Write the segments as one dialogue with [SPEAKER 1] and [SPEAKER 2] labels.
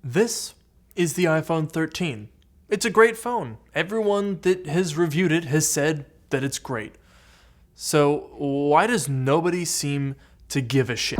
[SPEAKER 1] This is the iPhone 13. It's a great phone. Everyone that has reviewed it has said that it's great. So why does nobody seem to give a shit?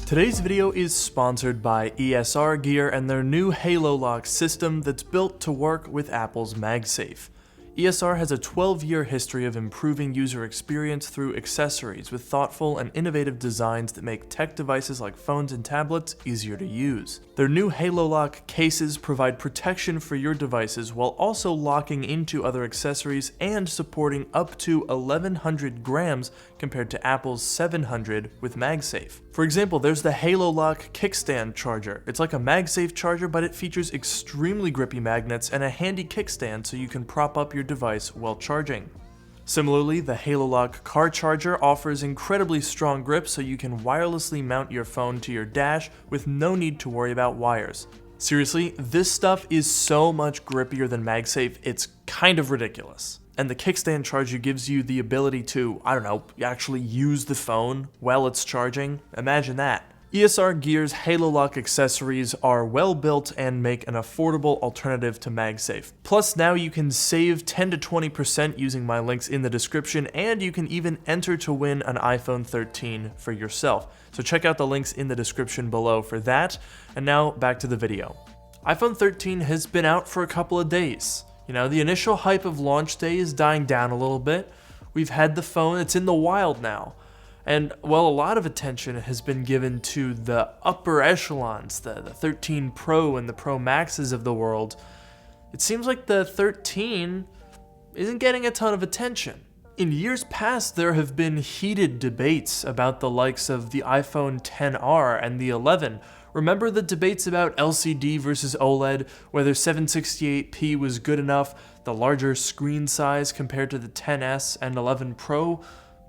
[SPEAKER 1] Today's video is sponsored by ESR Gear and their new HaloLock system that's built to work with Apple's MagSafe. ESR has a 12-year history of improving user experience through accessories with thoughtful and innovative designs that make tech devices like phones and tablets easier to use. Their new HaloLock cases provide protection for your devices while also locking into other accessories and supporting up to 1,100 grams compared to Apple's 700 with MagSafe. For example, there's the HaloLock kickstand charger. It's like a MagSafe charger, but it features extremely grippy magnets and a handy kickstand so you can prop up your device while charging. Similarly, the HaloLock car charger offers incredibly strong grip so you can wirelessly mount your phone to your dash with no need to worry about wires. Seriously, this stuff is so much grippier than MagSafe, it's kind of ridiculous. And the kickstand charger gives you the ability to, actually use the phone while it's charging. Imagine that. ESR Gear's HaloLock accessories are well built and make an affordable alternative to MagSafe. Plus, now you can save 10 to 20% using my links in the description, and you can even enter to win an iPhone 13 for yourself. So check out the links in the description below for that. And now back to the video. iPhone 13 has been out for a couple of days. The initial hype of launch day is dying down a little bit. We've had the phone, it's in the wild now. And while a lot of attention has been given to the upper echelons, the 13 Pro and the Pro Maxes of the world, it seems like the 13 isn't getting a ton of attention. In years past, there have been heated debates about the likes of the iPhone XR and the 11. Remember the debates about LCD versus OLED, whether 768p was good enough, the larger screen size compared to the XS and 11 Pro?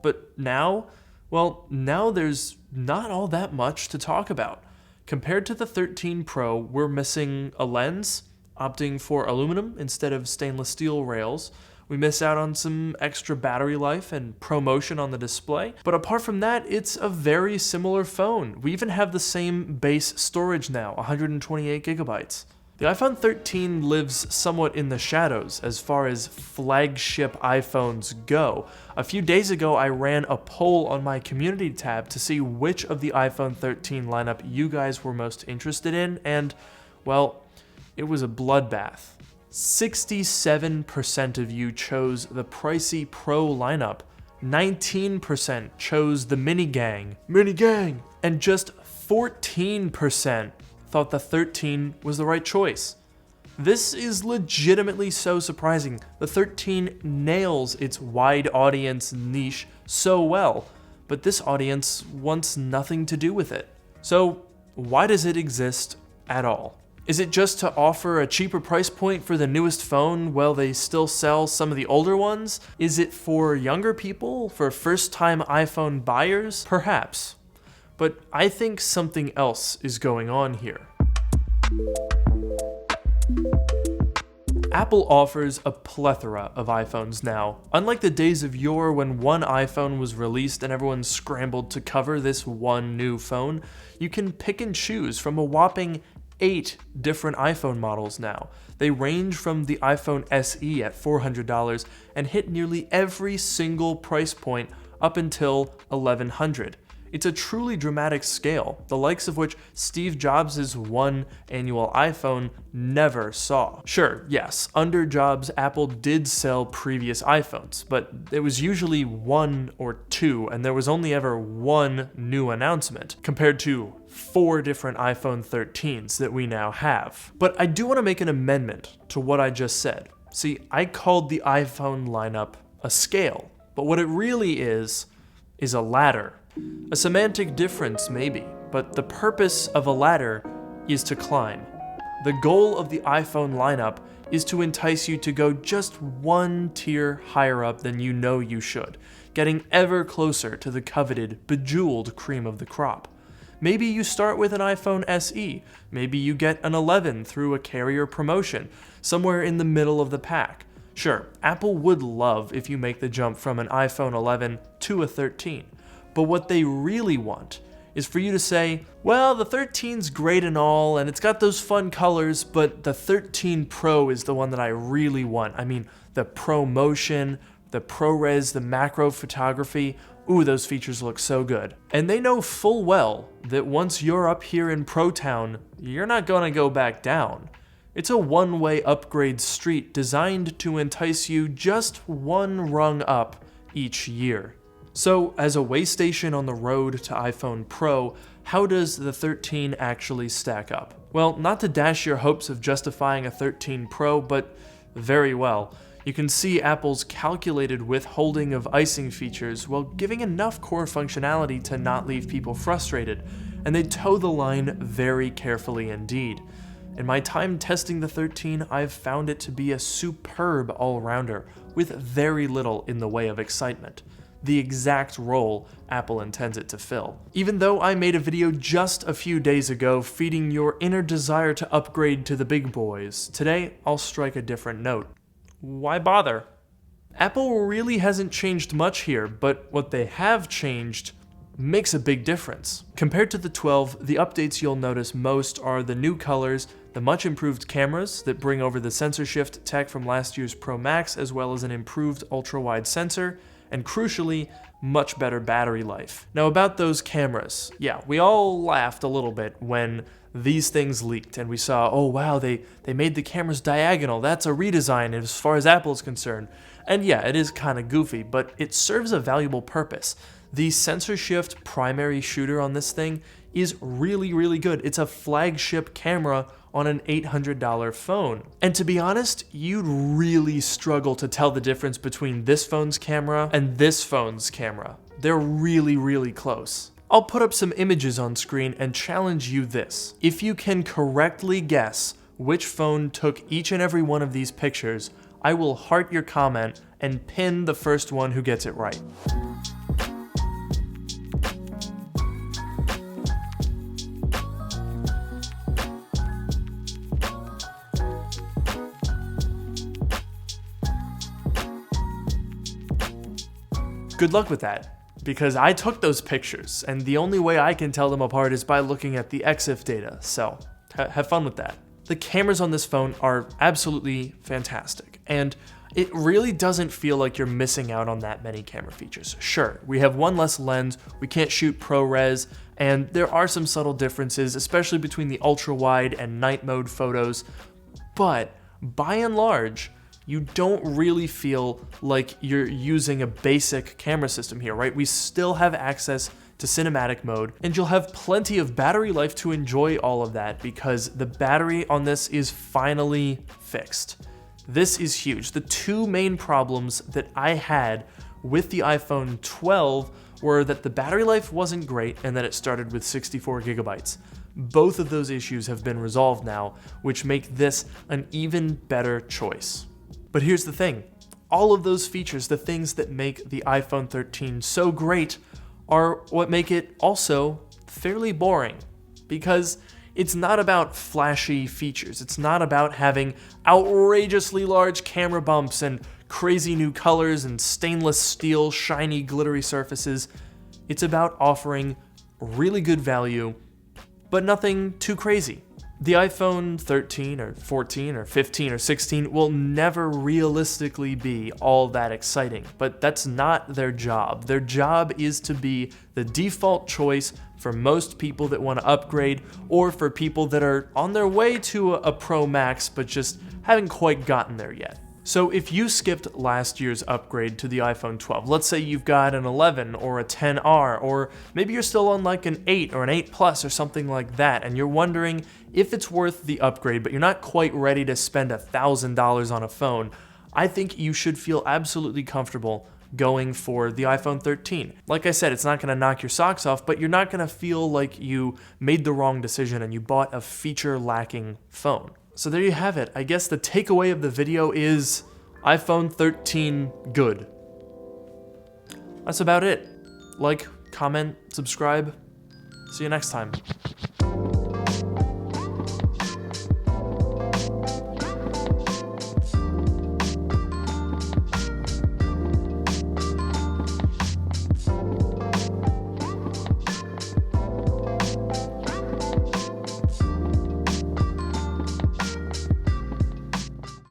[SPEAKER 1] But now? Well, now there's not all that much to talk about. Compared to the 13 Pro, we're missing a lens, opting for aluminum instead of stainless steel rails. We miss out on some extra battery life and ProMotion on the display. But apart from that, it's a very similar phone. We even have the same base storage now, 128 gigabytes. The iPhone 13 lives somewhat in the shadows as far as flagship iPhones go. A few days ago, I ran a poll on my community tab to see which of the iPhone 13 lineup you guys were most interested in, and, well, it was a bloodbath. 67% of you chose the pricey Pro lineup, 19% chose the Mini Gang, and just 14% thought the 13 was the right choice. This is legitimately so surprising. The 13 nails its wide audience niche so well, but this audience wants nothing to do with it. So why does it exist at all? Is it just to offer a cheaper price point for the newest phone while they still sell some of the older ones? Is it for younger people, for first-time iPhone buyers? Perhaps. But I think something else is going on here. Apple offers a plethora of iPhones now. Unlike the days of yore when one iPhone was released and everyone scrambled to cover this one new phone, you can pick and choose from a whopping 8 different iPhone models now. They range from the iPhone SE at $400 and hit nearly every single price point up until $1,100. It's a truly dramatic scale, the likes of which Steve Jobs' one annual iPhone never saw. Sure, yes, under Jobs, Apple did sell previous iPhones, but it was usually 1 or 2, and there was only ever one new announcement, compared to 4 different iPhone 13s that we now have. But I do want to make an amendment to what I just said. See, I called the iPhone lineup a scale, but what it really is a ladder. A semantic difference, maybe, but the purpose of a ladder is to climb. The goal of the iPhone lineup is to entice you to go just one tier higher up than you know you should, getting ever closer to the coveted, bejeweled cream of the crop. Maybe you start with an iPhone SE. Maybe you get an 11 through a carrier promotion, somewhere in the middle of the pack. Sure, Apple would love if you make the jump from an iPhone 11 to a 13, but what they really want is for you to say, well, the 13's great and all, and it's got those fun colors, but the 13 Pro is the one that I really want. I mean, the Pro Motion, the ProRes, the macro photography, ooh, those features look so good. And they know full well that once you're up here in Pro Town, you're not gonna go back down. It's a one-way upgrade street designed to entice you just one rung up each year. So, as a way station on the road to iPhone Pro, how does the 13 actually stack up? Well, not to dash your hopes of justifying a 13 Pro, but very well. You can see Apple's calculated withholding of icing features while giving enough core functionality to not leave people frustrated, and they toe the line very carefully indeed. In my time testing the 13, I've found it to be a superb all-rounder with very little in the way of excitement. The exact role Apple intends it to fill. Even though I made a video just a few days ago feeding your inner desire to upgrade to the big boys, today I'll strike a different note. Why bother? Apple really hasn't changed much here, but what they have changed makes a big difference. Compared to the 12, the updates you'll notice most are the new colors, the much improved cameras that bring over the sensor shift tech from last year's Pro Max, as well as an improved ultra-wide sensor, and crucially, much better battery life. Now about those cameras, yeah, we all laughed a little bit when these things leaked and we saw, oh wow, they made the cameras diagonal, that's a redesign as far as Apple's concerned. And yeah, it is kind of goofy, but it serves a valuable purpose. The sensor shift primary shooter on this thing is really, really good. It's a flagship camera on an $800 phone. And to be honest, you'd really struggle to tell the difference between this phone's camera and this phone's camera. They're really, really close. I'll put up some images on screen and challenge you this. If you can correctly guess which phone took each and every one of these pictures, I will heart your comment and pin the first one who gets it right. Good luck with that, because I took those pictures, and the only way I can tell them apart is by looking at the EXIF data, so have fun with that. The cameras on this phone are absolutely fantastic, and it really doesn't feel like you're missing out on that many camera features. Sure, we have one less lens, we can't shoot ProRes, and there are some subtle differences, especially between the ultra-wide and night mode photos, but by and large, you don't really feel like you're using a basic camera system here, right? We still have access to cinematic mode, and you'll have plenty of battery life to enjoy all of that because the battery on this is finally fixed. This is huge. The two main problems that I had with the iPhone 12 were that the battery life wasn't great and that it started with 64 gigabytes. Both of those issues have been resolved now, which make this an even better choice. But here's the thing, all of those features, the things that make the iPhone 13 so great, are what make it also fairly boring, because it's not about flashy features, it's not about having outrageously large camera bumps and crazy new colors and stainless steel, shiny, glittery surfaces. It's about offering really good value, but nothing too crazy. The iPhone 13 or 14 or 15 or 16 will never realistically be all that exciting, but that's not their job. Their job is to be the default choice for most people that want to upgrade, or for people that are on their way to a Pro Max but just haven't quite gotten there yet. So if you skipped last year's upgrade to the iPhone 12, let's say you've got an 11 or a 10R, or maybe you're still on like an 8 or an 8 Plus or something like that, and you're wondering if it's worth the upgrade, but you're not quite ready to spend $1,000 on a phone, I think you should feel absolutely comfortable going for the iPhone 13. Like I said, it's not gonna knock your socks off, but you're not gonna feel like you made the wrong decision and you bought a feature-lacking phone. So there you have it. I guess the takeaway of the video is iPhone 13 good. That's about it. Like, comment, subscribe. See you next time.